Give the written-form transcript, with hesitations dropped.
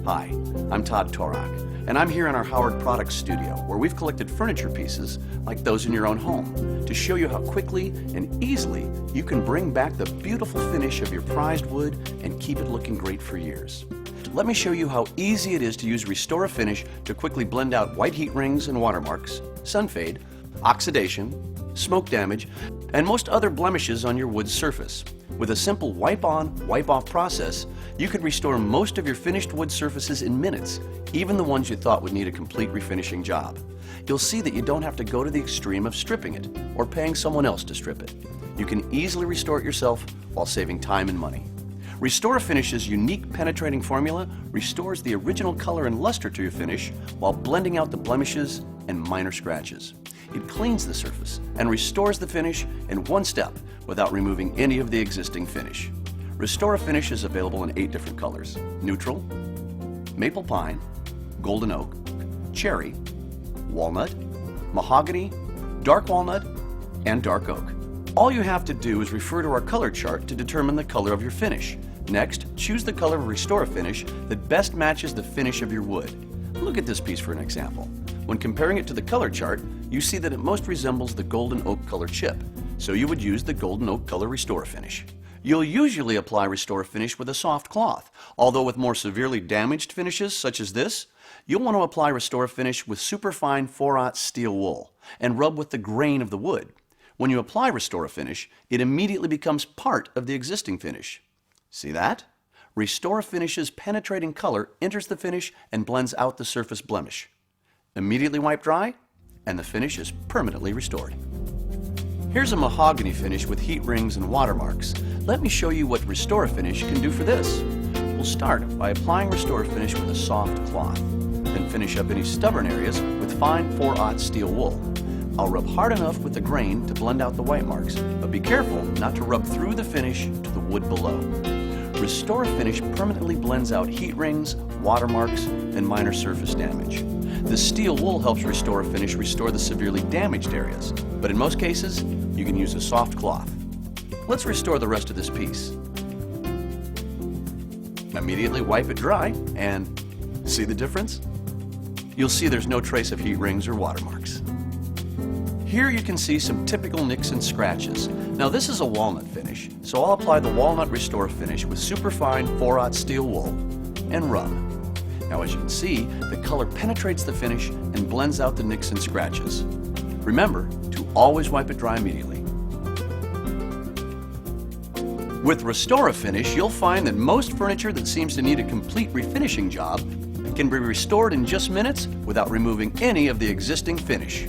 Hi, I'm Todd Torak, and I'm here in our Howard Products studio where we've collected furniture pieces like those in your own home to show you how quickly and easily you can bring back the beautiful finish of your prized wood and keep it looking great for years. Let me show you how easy it is to use Restor-A-Finish to quickly blend out white heat rings and watermarks, sun fade, oxidation, smoke damage, and most other blemishes on your wood surface. With a simple wipe-on, wipe-off process, you could restore most of your finished wood surfaces in minutes, even the ones you thought would need a complete refinishing job. You'll see that you don't have to go to the extreme of stripping it or paying someone else to strip it. You can easily restore it yourself while saving time and money. Restor-A-Finish's unique penetrating formula restores the original color and luster to your finish while blending out the blemishes and minor scratches. It cleans the surface and restores the finish in one step without removing any of the existing finish. Restor-A-Finish is available in 8 different colors: neutral, maple pine, golden oak, cherry, walnut, mahogany, dark walnut, and dark oak. All you have to do is refer to our color chart to determine the color of your finish. Next, choose the color of Restor-A-Finish that best matches the finish of your wood. Look at this piece for an example. When comparing it to the color chart, you see that it most resembles the golden oak color chip, so you would use the golden oak color Restor-A-Finish. You'll usually apply Restor-A-Finish with a soft cloth, although with more severely damaged finishes such as this, you'll want to apply Restor-A-Finish with superfine 4/0 steel wool and rub with the grain of the wood. When you apply Restor-A-Finish, it immediately becomes part of the existing finish. See that? Restor-A-Finish's penetrating color enters the finish and blends out the surface blemish. Immediately wipe dry, and the finish is permanently restored. Here's a mahogany finish with heat rings and watermarks. Let me show you what Restor-A-Finish can do for this. We'll start by applying Restor-A-Finish with a soft cloth, then finish up any stubborn areas with fine 4/0 steel wool. I'll rub hard enough with the grain to blend out the white marks, but be careful not to rub through the finish to the wood below. Restor-A-Finish permanently blends out heat rings, watermarks, and minor surface damage. The steel wool helps Restor-A-Finish restore the severely damaged areas, but in most cases, you can use a soft cloth. Let's restore the rest of this piece. Immediately wipe it dry, and see the difference? You'll see there's no trace of heat rings or watermarks. Here you can see some typical nicks and scratches. Now this is a walnut finish, so I'll apply the walnut Restor-A-Finish with superfine 4/0 steel wool and rub. Now as you can see, the color penetrates the finish and blends out the nicks and scratches. Remember to always wipe it dry immediately. With Restor-A-Finish, you'll find that most furniture that seems to need a complete refinishing job can be restored in just minutes without removing any of the existing finish.